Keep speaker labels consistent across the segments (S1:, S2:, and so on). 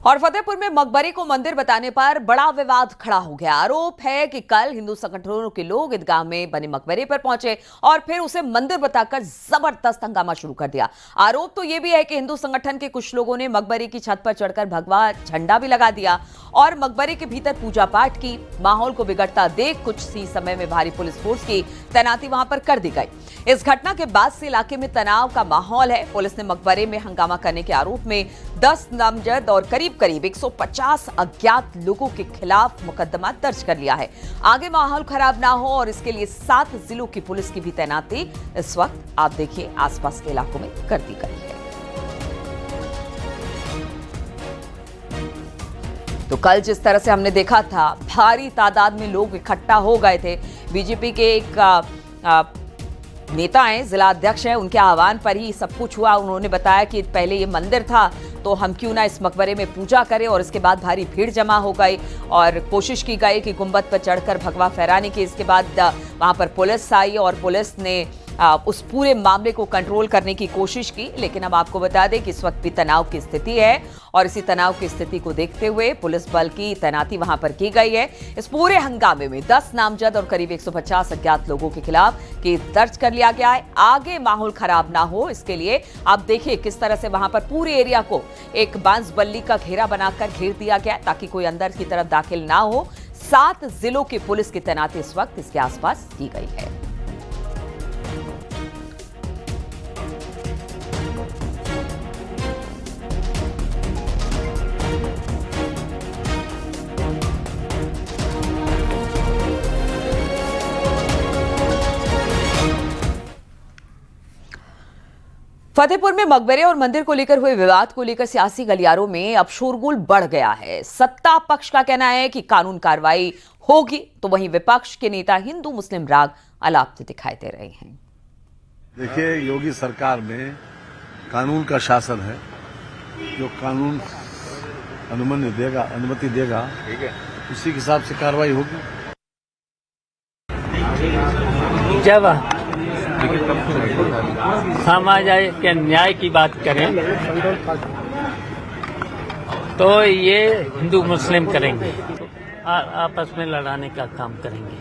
S1: और फतेहपुर में मकबरे को मंदिर बताने पर बड़ा विवाद खड़ा हो गया। आरोप है कि कल हिंदू संगठनों के लोग ईदगाह में बने मकबरे पर पहुंचे और फिर उसे मंदिर बताकर जबरदस्त हंगामा शुरू कर दिया। आरोप तो यह भी है कि हिंदू संगठन के कुछ लोगों ने मकबरे की छत पर चढ़कर भगवा झंडा भी लगा दिया और मकबरे के भीतर पूजा पाठ की। माहौल को बिगड़ता देख कुछ ही समय में भारी पुलिस फोर्स की तैनाती वहां पर कर दी गई। इस घटना के बाद से इलाके में तनाव का माहौल है। पुलिस ने मकबरे में हंगामा करने के आरोप में 10 नामजद और करीब 150 अज्ञात लोगों के खिलाफ मुकदमा दर्ज कर लिया है। आगे माहौल खराब ना हो और इसके लिए 7 जिलों की पुलिस की भी तैनाती इस वक्त आप देखिए आसपास के इलाकों में कर दी गई है। तो कल जिस तरह से हमने देखा था, भारी तादाद में लोग इकट्ठा हो गए थे। बीजेपी के एक नेता हैं, जिला अध्यक्ष हैं, उनके आह्वान पर ही सब कुछ हुआ। उन्होंने बताया कि पहले ये मंदिर था तो हम क्यों ना इस मकबरे में पूजा करें, और इसके बाद भारी भीड़ जमा हो गई और कोशिश की गई कि गुंबद पर चढ़कर भगवा फहराने की। इसके बाद वहां पर पुलिस आई और पुलिस ने उस पूरे मामले को कंट्रोल करने की कोशिश की। लेकिन अब आपको बता दें कि इस वक्त भी तनाव की स्थिति है और इसी तनाव की स्थिति को देखते हुए पुलिस बल की तैनाती वहां पर की गई है। इस पूरे हंगामे में 10 नामजद और करीब 150 अज्ञात लोगों के खिलाफ केस दर्ज कर लिया गया है। आगे माहौल खराब ना हो इसके लिए आप देखिए किस तरह से वहां पर पूरे एरिया को एक बांस बल्ली का घेरा बनाकर घेर दिया गया ताकि कोई अंदर की तरफ दाखिल ना हो। 7 जिलों की पुलिस की तैनाती इस वक्त इसके आसपास की गई है। फतेहपुर में मकबरे और मंदिर को लेकर हुए विवाद को लेकर सियासी गलियारों में अब शोरगुल बढ़ गया है। सत्ता पक्ष का कहना है कि कानून कार्रवाई होगी, तो वहीं विपक्ष के नेता हिंदू मुस्लिम राग अलापते दिखाई दे रहे हैं।
S2: देखिए, योगी सरकार में कानून का शासन है। जो कानून अनुमति देगा उसी के हिसाब से कार्रवाई होगी।
S3: सामाजिक न्याय की बात करें तो ये हिंदू मुस्लिम करेंगे, आपस में लड़ाने का काम करेंगे।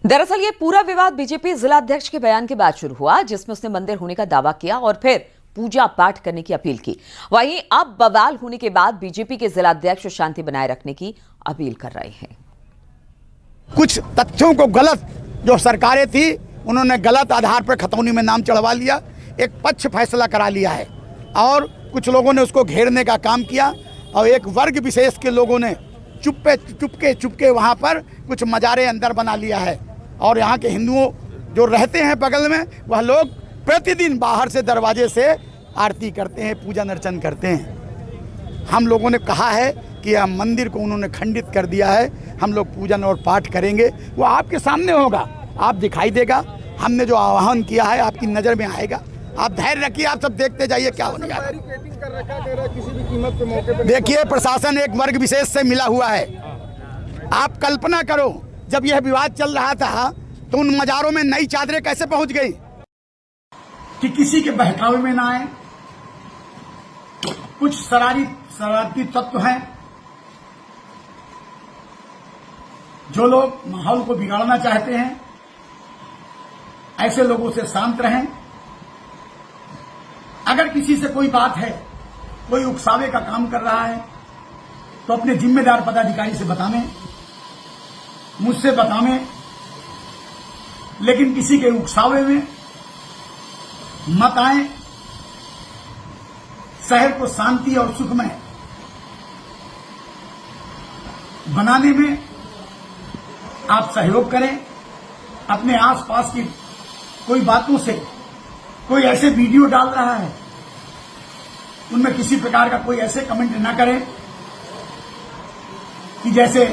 S1: दरअसल ये पूरा विवाद बीजेपी जिला अध्यक्ष के बयान के बाद शुरू हुआ, जिसमें उसने मंदिर होने का दावा किया और फिर पूजा पाठ करने की अपील की। वहीं अब बवाल होने के बाद बीजेपी के जिला अध्यक्ष शांति बनाए रखने की अपील कर रहे हैं।
S4: कुछ तथ्यों को गलत जो सरकारें थी उन्होंने गलत आधार पर खतौनी में नाम चढ़वा लिया, एक पक्ष फैसला करा लिया है और कुछ लोगों ने उसको घेरने का काम किया और एक वर्ग विशेष के लोगों ने चुपके वहाँ पर कुछ मजारे अंदर बना लिया है। और यहाँ के हिंदुओं जो रहते हैं बगल में, वह लोग प्रतिदिन बाहर से दरवाजे से आरती करते हैं, पूजा अर्चन करते हैं। हम लोगों ने कहा है कि यह मंदिर को उन्होंने खंडित कर दिया है। हम लोग पूजन और पाठ करेंगे, वो आपके सामने होगा, आप दिखाई देगा। हमने जो आह्वान किया है आपकी नज़र में आएगा। आप धैर्य रखिए, आप सब देखते जाइए क्या होने जा रहा है। देखिए, प्रशासन एक वर्ग विशेष से मिला हुआ है। आप कल्पना करो, जब यह विवाद चल रहा था तो उन मजारों में नई चादरें कैसे पहुंच गई कि किसी के बहकावे में ना आए। कुछ शरारती तत्व हैं जो लोग माहौल को बिगाड़ना चाहते हैं। ऐसे लोगों से शांत रहें। अगर किसी से कोई बात है, कोई उकसावे का काम कर रहा है, तो अपने जिम्मेदार पदाधिकारी से बतावें, मुझसे बतावें, लेकिन किसी के उकसावे में मत आए। शहर को शांति और सुखमय बनाने में आप सहयोग करें। अपने आसपास की कोई बातों से, कोई ऐसे वीडियो डाल रहा है उनमें किसी प्रकार का कोई ऐसे कमेंट ना करें कि जैसे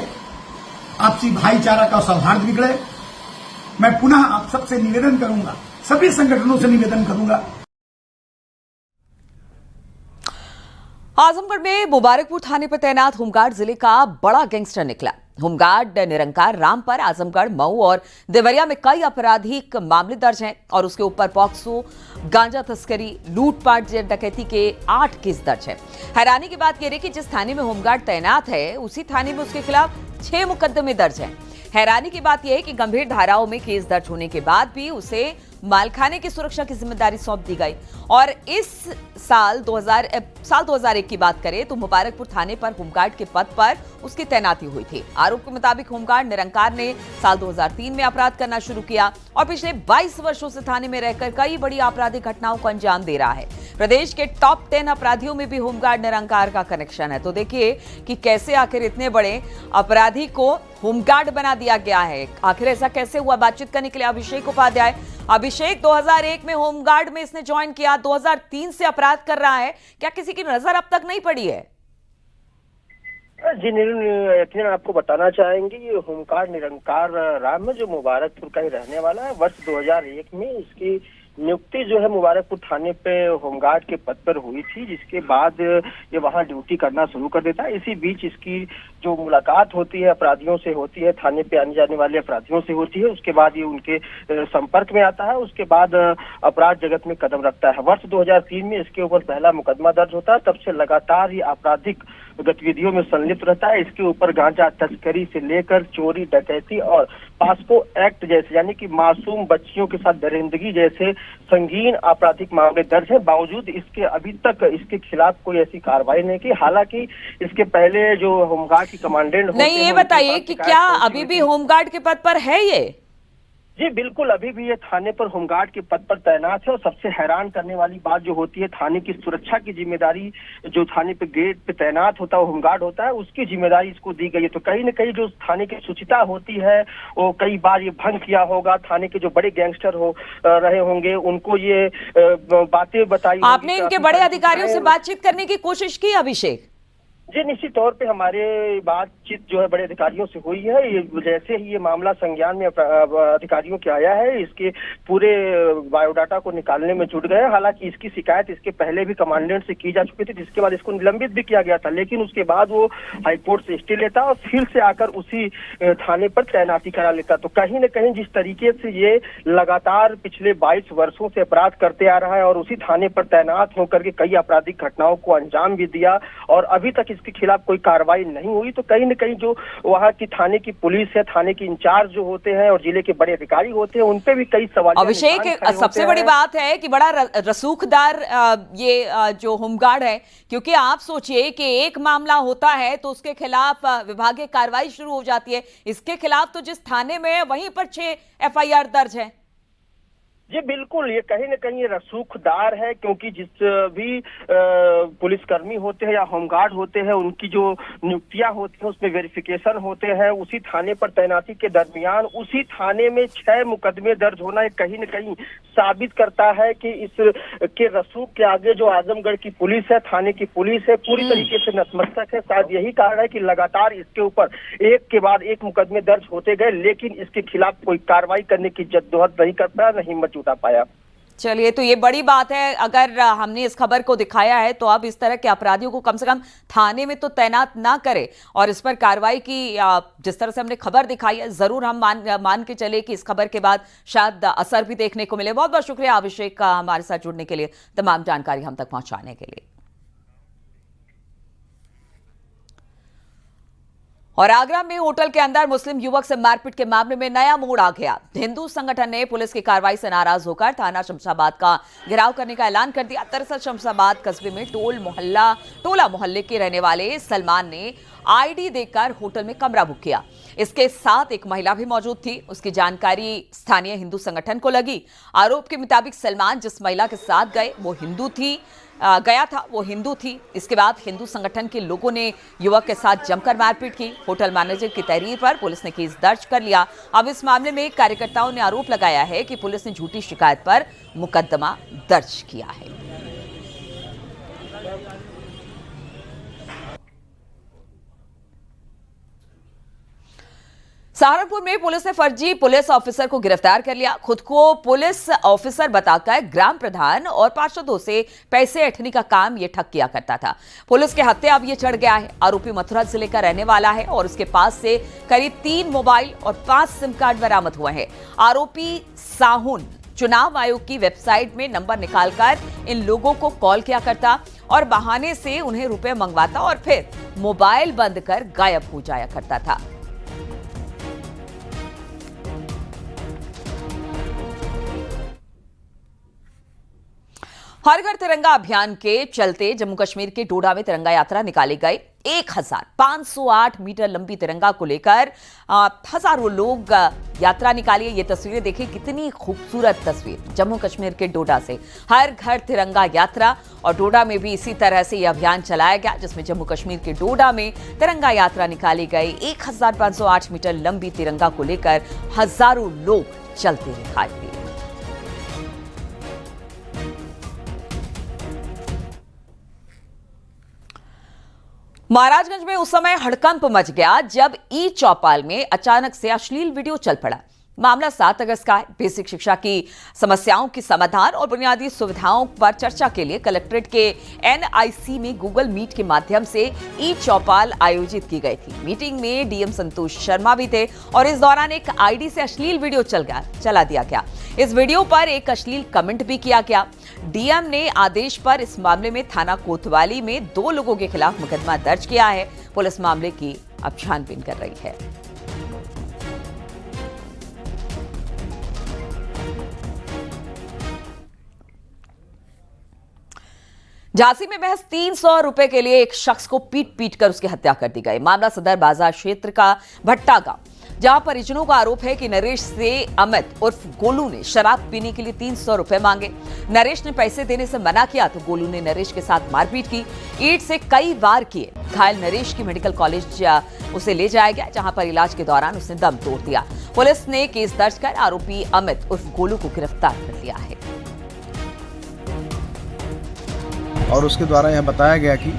S4: आपसी भाईचारा का सौहार्द बिगड़े। मैं पुनः आप सबसे निवेदन करूंगा, सभी संगठनों से निवेदन करूंगा।
S1: आजमगढ़ में मुबारकपुर थाने पर तैनात होमगार्ड जिले का बड़ा गैंगस्टर निकला। होमगार्ड निरंकार राम पर आजमगढ़, मऊ और देवरिया में कई आपराधिक मामले दर्ज हैं और उसके ऊपर पॉक्सो, गांजा तस्करी, लूटपाट, डकैती के 8 केस दर्ज हैं। हैरानी की बात यह है कि जिस थाने में होमगार्ड तैनात है उसी थाने में उसके खिलाफ 6 मुकदमे दर्ज हैं। हैरानी की बात यह है कि गंभीर धाराओं में केस दर्ज होने के बाद भी उसे मालखाने की सुरक्षा की जिम्मेदारी सौंप दी गई। और इस साल 2001 की बात करें तो मुबारकपुर थाने पर होमगार्ड के पद पर उसकी तैनाती हुई थी। आरोप के मुताबिक होमगार्ड निरंकार ने साल 2003 में अपराध करना शुरू किया और पिछले 22 वर्षों से थाने में रहकर कई बड़ी आपराधिक घटनाओं को अंजाम दे रहा है। प्रदेश के टॉप 10 अपराधियों में भी होमगार्ड निरंकार का कनेक्शन है। तो देखिए कि कैसे आखिर इतने बड़े अपराधी को होमगार्ड बना दिया गया है। आखिर ऐसा कैसे हुआ? बातचीत करने के लिए अभिषेक उपाध्याय। अभिषेक, 2001 में होमगार्ड में इसने ज्वाइन किया, 2003 से अपराध कर रहा है, क्या किसी की नजर अब तक नहीं पड़ी है?
S5: जी नीलू, आपको बताना चाहेंगे ये होमगार्ड निरंकार राम जो मुबारकपुर का ही रहने वाला है। वर्ष 2001 में इसकी नियुक्ति जो है मुबारकपुर थाने पे होमगार्ड के पद पर हुई थी, जिसके बाद ये वहां ड्यूटी करना शुरू कर देता है। इसी बीच इसकी जो मुलाकात होती है अपराधियों से होती है, थाने पे आने जाने वाले अपराधियों से होती है, उसके बाद ये उनके संपर्क में आता है, उसके बाद अपराध जगत में कदम रखता है। वर्ष 2003 में इसके ऊपर पहला मुकदमा दर्ज होता है। तब से लगातार ही आपराधिक गतिविधियों में संलिप्त रहता है। इसके ऊपर गांजा तस्करी से लेकर चोरी, डकैती और पास्को एक्ट जैसे यानी कि मासूम बच्चियों के साथ दरिंदगी जैसे संगीन आपराधिक मामले दर्ज है। बावजूद इसके अभी तक इसके खिलाफ कोई ऐसी कार्रवाई नहीं की। हालांकि इसके पहले जो होमगार्ड की कमांडेंट
S1: नहीं, ये बताइए कि क्या अभी भी होमगार्ड के पद पर है ये?
S5: जी बिल्कुल, अभी भी ये थाने पर होमगार्ड के पद पर तैनात है। और सबसे हैरान करने वाली बात जो होती है, थाने की सुरक्षा की जिम्मेदारी जो थाने पे गेट पे तैनात होता है होमगार्ड होता है, उसकी जिम्मेदारी इसको दी गई है। तो कहीं न कहीं जो थाने की शुचिता होती है वो कई बार ये भंग किया होगा। थाने के जो बड़े गैंगस्टर रहे होंगे उनको ये बातें बताई।
S1: आपने इनके बड़े अधिकारियों से बातचीत करने की कोशिश की अभिषेक?
S5: जी निश्चित तौर पे हमारे बातचीत जो है बड़े अधिकारियों से हुई है। ये जैसे ही ये मामला संज्ञान में अधिकारियों के आया है, इसके पूरे बायोडाटा को निकालने में जुट गए। हालांकि इसकी शिकायत इसके पहले भी कमांडेंट से की जा चुकी थी, जिसके बाद इसको निलंबित भी किया गया था। लेकिन उसके बाद वो हाईकोर्ट से स्टे लेता और फिर से आकर उसी थाने पर तैनाती करा लेता। तो कहीं न कहीं जिस तरीके से ये लगातार पिछले 22 वर्षों से अपराध करते आ रहा है और उसी थाने पर तैनात होकर के कई आपराधिक घटनाओं को अंजाम भी दिया और अभी तक इसके खिलाफ कोई कार्रवाई नहीं हुई, तो कहीं न कहीं जो वहाँ की थाने की पुलिस है, थाने की इंचार्ज जो होते हैं और जिले के बड़े अधिकारी होते हैं, उन पे भी कई सवाल।
S1: अभिषेक, सबसे बड़ी बात है कि बड़ा रसूखदार ये जो होमगार्ड है, क्योंकि आप सोचिए कि एक मामला होता है तो उसके खिलाफ विभागीय कार्रवाई शुरू हो जाती है। इसके खिलाफ तो जिस थाने में है वहीं पर 6 FIR दर्ज है।
S5: जी बिल्कुल, ये कहीं न कहीं रसूखदार है, क्योंकि जिस भी पुलिसकर्मी होते हैं या होमगार्ड होते हैं उनकी जो नियुक्तियां होती हैं उसमें वेरिफिकेशन होते हैं। उसी थाने पर तैनाती के दरमियान उसी थाने में 6 मुकदमे दर्ज होना ये कहीं न कहीं साबित करता है कि इस के रसूख के आगे जो आजमगढ़ की पुलिस है, थाने की पुलिस है, पूरी तरीके से नतमस्तक है। शायद यही कारण है कि लगातार इसके ऊपर एक के बाद एक मुकदमे दर्ज होते गए, लेकिन इसके खिलाफ कोई कार्रवाई करने की जद्दोजहद नहीं कर पाया, न हिम्मत जुटा पाया।
S1: चलिए, तो ये बड़ी बात है। अगर हमने इस खबर को दिखाया है तो अब इस तरह के अपराधियों को कम से कम थाने में तो तैनात ना करे और इस पर कार्रवाई की जिस तरह से हमने खबर दिखाई है, जरूर हम मान के चले कि इस खबर के बाद शायद असर भी देखने को मिले। बहुत बहुत शुक्रिया अभिषेक का हमारे साथ जुड़ने के लिए, तमाम जानकारी हम तक पहुंचाने के लिए। और आगरा में होटल के अंदर मुस्लिम युवक से मारपीट के मामले में नया मोड़ आ गया। हिंदू संगठन ने पुलिस की कार्रवाई से नाराज होकर थाना शमशाबाद का घेराव करने का ऐलान कर दिया। दरअसल शमशाबाद कस्बे में टोला मोहल्ले के रहने वाले सलमान ने ID देकर होटल में कमरा बुक किया। इसके साथ एक महिला भी मौजूद थी। उसकी जानकारी स्थानीय हिंदू संगठन को लगी। आरोप के मुताबिक सलमान जिस महिला के साथ गया था वो हिंदू थी। इसके बाद हिंदू संगठन के लोगों ने युवक के साथ जमकर मारपीट की। होटल मैनेजर की तहरीर पर पुलिस ने केस दर्ज कर लिया। अब इस मामले में कार्यकर्ताओं ने आरोप लगाया है कि पुलिस ने झूठी शिकायत पर मुकदमा दर्ज किया है। सहारनपुर में पुलिस ने फर्जी पुलिस ऑफिसर को गिरफ्तार कर लिया। खुद को पुलिस ऑफिसर बताकर ग्राम प्रधान और पार्षदों से पैसे ऐंठने का काम ये ठग किया करता था। पुलिस के हत्थे अब ये चढ़ गया है। आरोपी मथुरा जिले का रहने वाला है और उसके पास से करीब 3 मोबाइल और 5 सिम कार्ड बरामद हुए हैं। आरोपी साहुन चुनाव आयोग की वेबसाइट में नंबर निकालकर इन लोगों को कॉल किया करता और बहाने से उन्हें रुपए मंगवाता और फिर मोबाइल बंद कर गायब हो जाया करता था। हर घर तिरंगा अभियान के चलते जम्मू कश्मीर के डोडा में तिरंगा यात्रा निकाली गई। 1508 मीटर लंबी तिरंगा को लेकर हजारों लोग यात्रा निकाली। ये तस्वीरें देखिए, कितनी खूबसूरत तस्वीर जम्मू कश्मीर के डोडा से हर घर तिरंगा यात्रा। और डोडा में भी इसी तरह से यह अभियान चलाया गया, जिसमें जम्मू कश्मीर के डोडा में तिरंगा यात्रा निकाली गई। 1508 मीटर लंबी तिरंगा को लेकर हजारों लोग चलते दिखाई दिए। महाराजगंज में उस समय हड़कंप मच गया जब ई चौपाल में अचानक से अश्लील वीडियो चल पड़ा। मामला 7 अगस्त का है। बेसिक शिक्षा की समस्याओं की समाधान और बुनियादी सुविधाओं पर चर्चा के लिए कलेक्ट्रेट के NIC में गूगल मीट के माध्यम से ई चौपाल आयोजित की गई थी। मीटिंग में DM संतोष शर्मा भी थे और इस दौरान एक ID से अश्लील वीडियो चला दिया गया। इस वीडियो पर एक अश्लील कमेंट भी किया गया। DM ने आदेश पर इस मामले में थाना कोतवाली में 2 लोगों के खिलाफ मुकदमा दर्ज किया है। पुलिस मामले की अब छानबीन कर रही है। झांसी में महज 300 रुपए के लिए एक शख्स को पीट कर उसकी हत्या कर दी गई। मामला सदर बाजार क्षेत्र का भट्टा गांव, जहां परिजनों का आरोप है कि नरेश से अमित उर्फ गोलू ने शराब पीने के लिए 300 रुपए मांगे। नरेश ने पैसे देने से मना किया तो गोलू ने नरेश के साथ मारपीट की, ईंट से कई वार किए। घायल नरेश की मेडिकल कॉलेज उसे ले जाया गया, जहां पर इलाज के दौरान उसने दम तोड़ दिया। पुलिस ने केस दर्ज कर आरोपी अमित उर्फ गोलू को गिरफ्तार कर लिया है।
S6: और उसके द्वारा यह बताया गया कि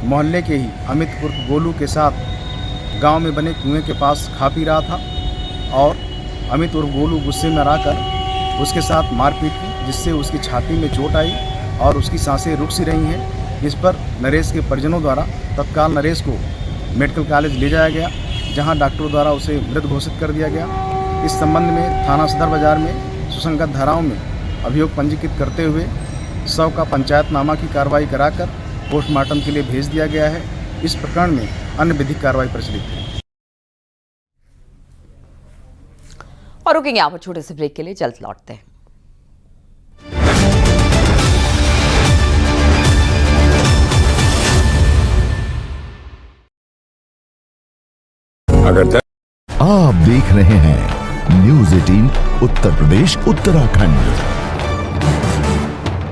S6: मोहल्ले के ही अमित उर्फ गोलू के साथ गांव में बने कुएं के पास खा पी रहा था और अमित उर्फ गोलू गुस्से में आकर उसके साथ मारपीट की, जिससे उसकी छाती में चोट आई और उसकी सांसें रुक सी रही हैं। जिस पर नरेश के परिजनों द्वारा तत्काल नरेश को मेडिकल कॉलेज ले जाया गया, जहां डॉक्टरों द्वारा उसे मृत घोषित कर दिया गया। इस संबंध में थाना सदर बाजार में सुसंगत धाराओं में अभियोग पंजीकृत करते हुए 100 का पंचायतनामा की कार्रवाई कराकर पोस्टमार्टम के लिए भेज दिया गया है। इस प्रकरण में अन्य विधिक कार्रवाई प्रचलित है।
S1: और रुकेंगे यहाँ पर छोटे से ब्रेक के लिए, जल्द लौटते हैं।
S7: आप देख रहे हैं न्यूज़ 18 उत्तर प्रदेश उत्तराखंड।